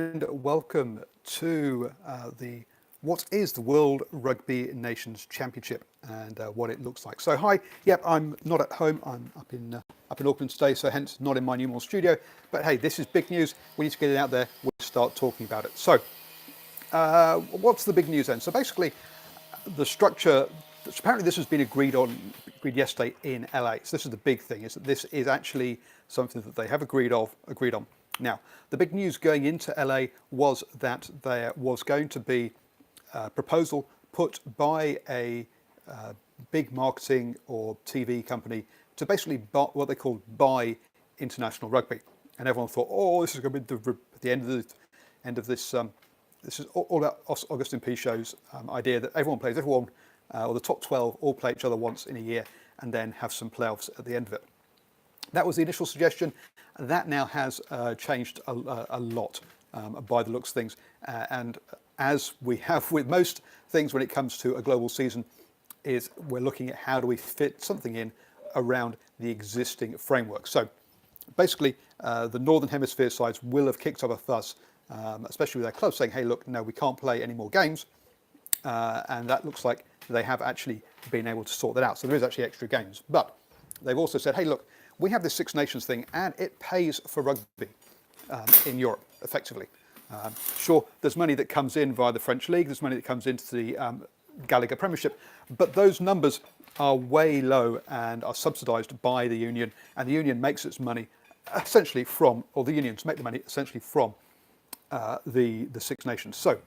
and welcome to what is the World Rugby Nations Championship and what it looks like. So hi, yep, I'm not at home. I'm up in Auckland today, so hence not in my Newmall studio. But hey, this is big news. We need to get it out there. We'll start talking about it. So, what's the big news then? So basically, the structure. Apparently, this has been agreed yesterday in LA. So this is the big thing: is that this is actually something that they have agreed on. Now, the big news going into LA was that there was going to be a proposal put by a big marketing or TV company to basically what they called buy international rugby, and everyone thought, oh, this is going to be the end of this. This is all about Augustine Pichot's idea that everyone plays everyone, or the top 12 all play each other once in a year, and then have some playoffs at the end of it. That was the initial suggestion. That now has changed a lot by the looks of things. And as we have with most things when it comes to a global season, is we're looking at how do we fit something in around the existing framework. So basically, the Northern Hemisphere sides will have kicked up a fuss, especially with their clubs saying, hey, look, no, we can't play any more games. And that looks like they have actually been able to sort that out. So there is actually extra games. But they've also said, hey, look, we have this Six Nations thing, and it pays for rugby in Europe, effectively. Sure, there's money that comes in via the French League, there's money that comes into the Gallagher Premiership, but those numbers are way low and are subsidised by the union, and the union makes its money essentially from, or the unions make the money essentially from the Six Nations. So,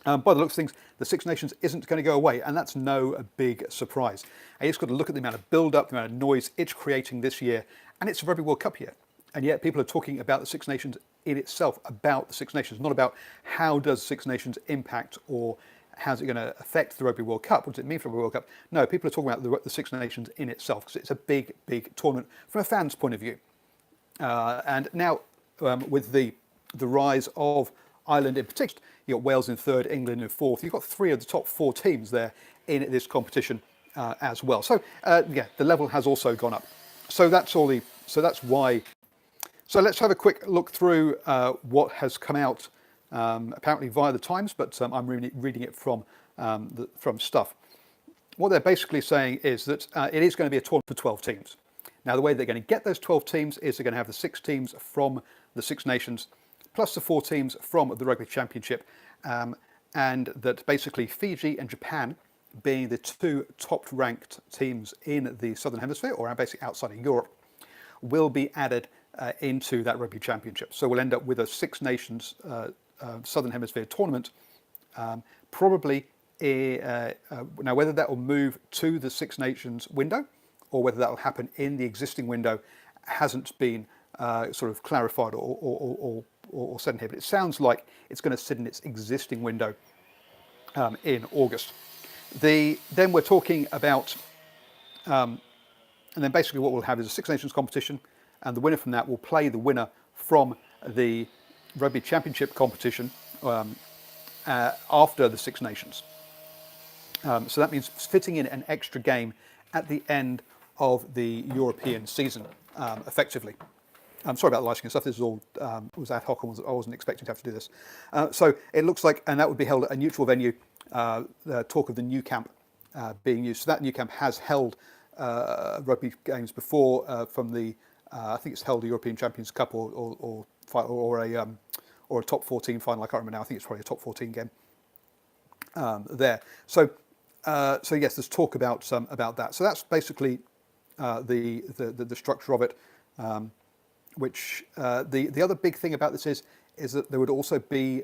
by the looks of things, the Six Nations isn't going to go away, and that's no big surprise. And you've just got to look at the amount of build-up, the amount of noise it's creating this year, and it's a Rugby World Cup year. And yet people are talking about the Six Nations in itself, about the Six Nations, not about how does Six Nations impact or how's it going to affect the Rugby World Cup, what does it mean for the Rugby World Cup? No, people are talking about the Six Nations in itself, because it's a big, big tournament from a fan's point of view. And now, with the rise of Ireland in particular, you've got Wales in third, England in fourth. You've got three of the top four teams there in this competition as well. So yeah, the level has also gone up. So that's all the. So that's why. So let's have a quick look through what has come out, apparently via the Times, but I'm reading it from Stuff. What they're basically saying is that it is going to be a tournament for 12 teams. Now, the way they're going to get those 12 teams is they're going to have the 6 teams from the Six Nations, plus the 4 teams from the Rugby Championship, and that basically Fiji and Japan, being the 2 top-ranked teams in the Southern Hemisphere, or basically outside of Europe, will be added into that Rugby Championship. So we'll end up with a Six Nations Southern Hemisphere tournament, probably now whether that will move to the Six Nations window or whether that will happen in the existing window hasn't been sort of clarified or said in here, but it sounds like it's going to sit in its existing window in August. Then we're talking about, and then basically what we'll have is a Six Nations competition, and the winner from that will play the winner from the Rugby Championship competition after the Six Nations. So that means fitting in an extra game at the end of the European season, effectively. I'm sorry about the lighting and stuff. This is all was ad hoc. I wasn't expecting to have to do this. So it looks like, and that would be held at a neutral venue. The talk of the new camp being used. So that new camp has held rugby games before from the. I think it's held the European Champions Cup or a top 14 final. I can't remember now. I think it's probably a top 14 game there. So yes, there's talk about that. So that's basically the structure of it. Which the other big thing about this is that there would also be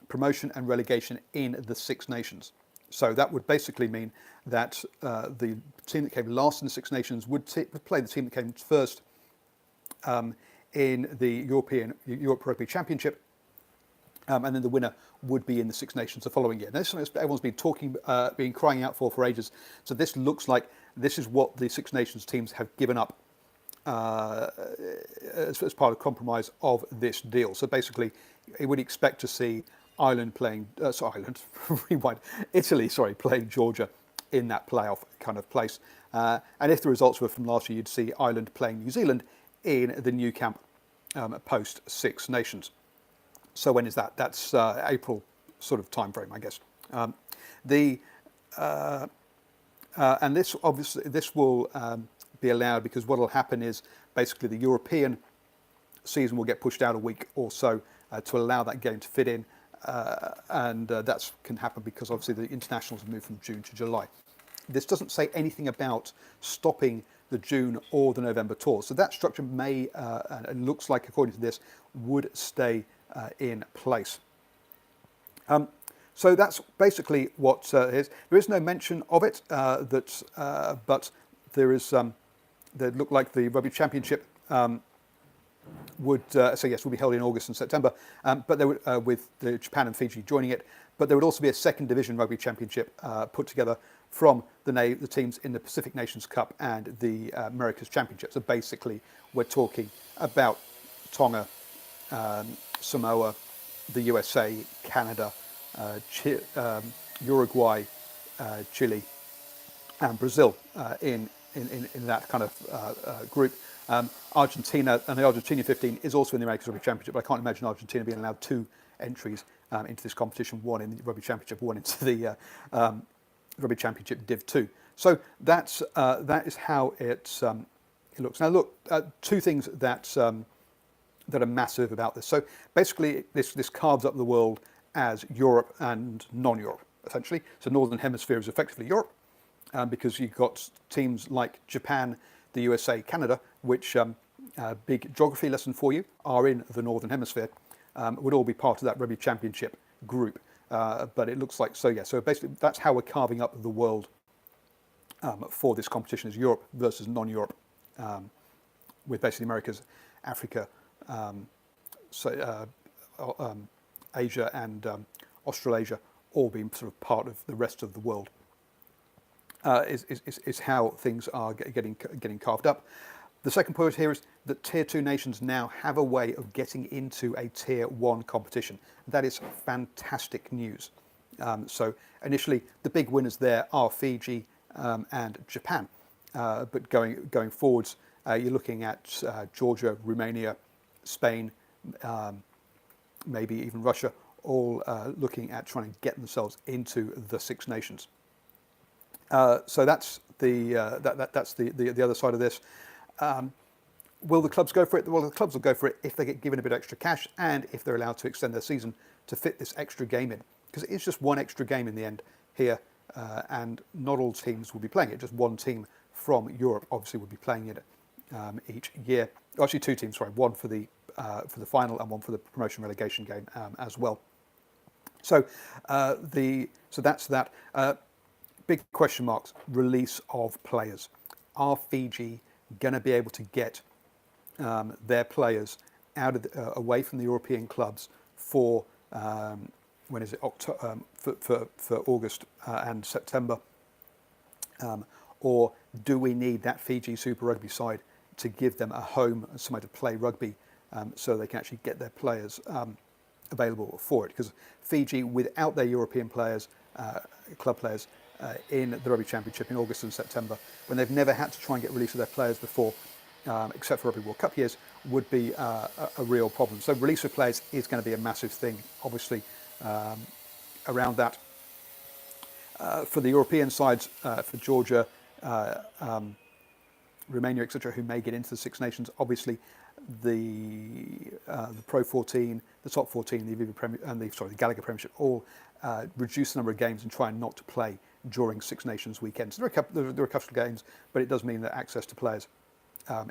promotion and relegation in the Six Nations. So that would basically mean that the team that came last in the Six Nations would play the team that came first in the Europe Rugby Championship, and then the winner would be in the Six Nations the following year. Now, this is something everyone's been crying out for ages. So this looks like this is what the Six Nations teams have given up as part of compromise of this deal. So basically, it would expect to see Italy playing Georgia in that playoff kind of place. And if the results were from last year, you'd see Ireland playing New Zealand in the new camp post Six Nations. So when is that? That's April sort of time frame, I guess. The and this obviously this will be allowed because what will happen is basically the European season will get pushed out a week or so to allow that game to fit in, and that can happen because obviously the internationals have moved from June to July. This doesn't say anything about stopping the June or the November tours, so that structure may, and looks like according to this, would stay in place. So that's basically what it is. There is no mention of it, but there is. They look like the Rugby Championship would will be held in August and September, but there would, with the Japan and Fiji joining it. But there would also be a second division Rugby Championship put together from the teams in the Pacific Nations Cup and the Americas Championship. So basically, we're talking about Tonga, Samoa, the USA, Canada, Uruguay, Chile, and Brazil in that kind of group. Argentina and the Argentina 15 is also in the Americas Rugby Championship, but I can't imagine Argentina being allowed two entries into this competition, one in the Rugby Championship, one into the Rugby Championship Div 2. So that is how it looks. Now look, two things that are massive about this. So basically this carves up the world as Europe and non-Europe, essentially. So Northern Hemisphere is effectively Europe, because you've got teams like Japan, the USA, Canada, which, big geography lesson for you, are in the Northern Hemisphere, would all be part of that Rugby Championship group. But it looks like, so basically that's how we're carving up the world for this competition, is Europe versus non-Europe, with basically Americas, Africa, Asia and Australasia all being sort of part of the rest of the world. Is how things are getting carved up. The second point here is that Tier 2 nations now have a way of getting into a Tier 1 competition. That is fantastic news. So initially, the big winners there are Fiji and Japan. But going forwards, you're looking at Georgia, Romania, Spain, maybe even Russia, all looking at trying to get themselves into the Six Nations. So that's the other side of this. Will the clubs go for it? Well, the clubs will go for it if they get given a bit of extra cash and if they're allowed to extend their season to fit this extra game in. Because it's just one extra game in the end here, and not all teams will be playing it. Just one team from Europe obviously will be playing it each year. Actually, two teams, sorry, one for the final and one for the promotion relegation game as well. So that's that. Big question marks, release of players. Are Fiji going to be able to get their players out of away from the European clubs for when is it for August and September, or do we need that Fiji Super Rugby side to give them a home and somewhere to play rugby so they can actually get their players available for it? Because Fiji, without their European players, club players, in the Rugby Championship in August and September, when they've never had to try and get release of their players before, except for Rugby World Cup years, would be a real problem. So release of players is going to be a massive thing, obviously, around that. For the European sides, for Georgia, Romania, etc., who may get into the Six Nations, obviously the Pro 14, the Top 14, the Aviva Premier, and the Gallagher Premiership all reduce the number of games and try not to play during Six Nations weekends. There are a couple of games, but it does mean that access to players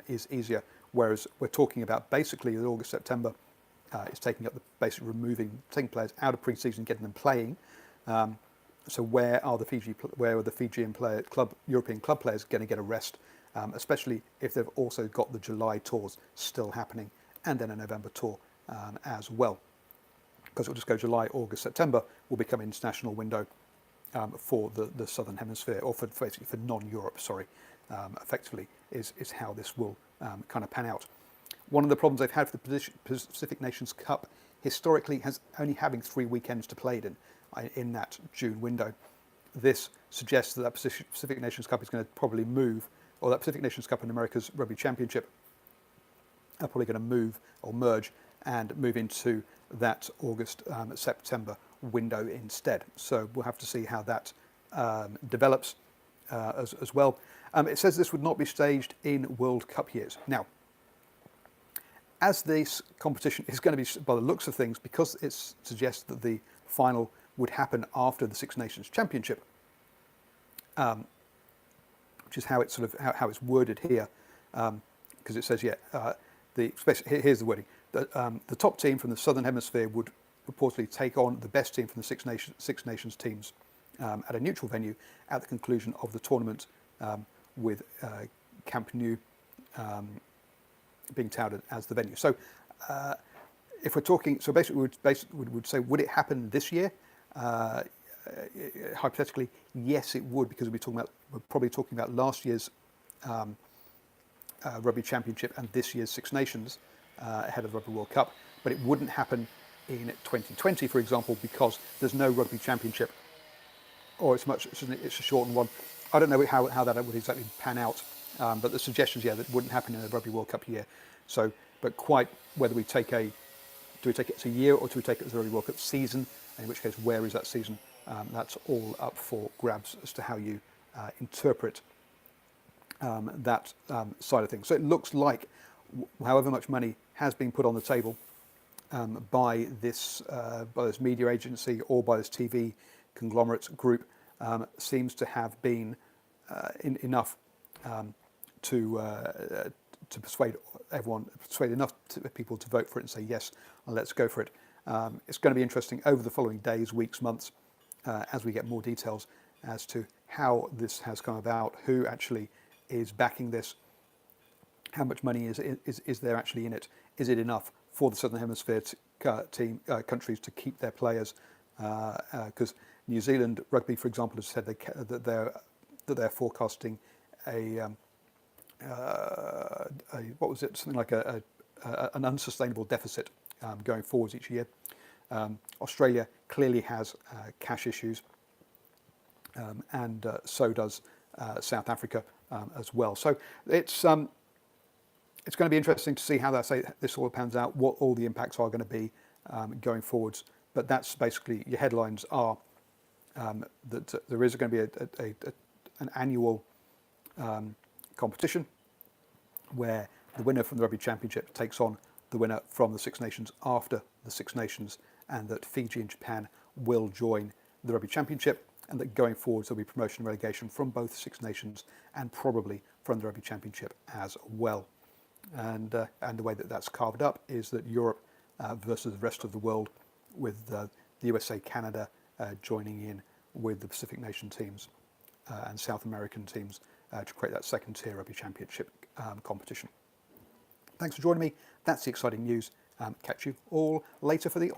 is easier. Whereas we're talking about basically August, September is taking up the basic taking players out of pre-season, getting them playing. So where are the Fijian European club players going to get a rest, especially if they've also got the July tours still happening and then a November tour as well? Because it'll just go July, August, September will become an international window for the Southern Hemisphere, or for basically for non-Europe, effectively is how this will kind of pan out. One of the problems they've had for the Pacific Nations Cup historically has only having 3 weekends to play it in that June window. This suggests that Pacific Nations Cup is going to probably move, or that Pacific Nations Cup and America's Rugby Championship are probably going to move or merge and move into that August-September window instead. So we'll have to see how that develops as well. It says this would not be staged in World Cup years. Now, as this competition is going to be, by the looks of things, because it suggests that the final would happen after the Six Nations Championship, which is how it's sort of how it's worded here, because it says, here's the wording: the top team from the Southern Hemisphere would reportedly take on the best team from the Six Nations teams at a neutral venue at the conclusion of the tournament, with Camp Nou being touted as the venue. So, if we're talking, so basically we would say, would it happen this year? Hypothetically, yes, it would, because we're probably talking about last year's Rugby Championship and this year's Six Nations ahead of the Rugby World Cup. But it wouldn't happen in 2020, for example, because there's no Rugby Championship, or it's a shortened one. I don't know how that would exactly pan out, but the suggestions, that wouldn't happen in the Rugby World Cup year. So, but quite whether do we take it as a year, or do we take it as a Rugby World Cup season? In which case, where is that season? That's all up for grabs as to how you interpret that side of things. So it looks like, however much money has been put on the table by this media agency or by this TV conglomerate group, seems to have been enough to persuade enough people to vote for it and say yes, let's go for it. It's going to be interesting over the following days, weeks, months, as we get more details as to how this has come about, who actually is backing this, how much money is there actually in it, is it enough for the Southern Hemisphere countries to keep their players? Because New Zealand Rugby, for example, has said that they're forecasting something like an unsustainable deficit going forwards each year. Australia clearly has cash issues, and so does South Africa as well. So it's going to be interesting to see how this all pans out, what all the impacts are going to be going forwards. But that's basically, your headlines are that there is going to be an annual competition where the winner from the Rugby Championship takes on the winner from the Six Nations after the Six Nations, and that Fiji and Japan will join the Rugby Championship, and that going forwards there'll be promotion and relegation from both Six Nations and probably from the Rugby Championship as well. And the way that that's carved up is that Europe versus the rest of the world, with the USA, Canada joining in with the Pacific Nation teams and South American teams to create that second tier Rugby Championship competition. Thanks for joining me. That's the exciting news. Catch you all later for the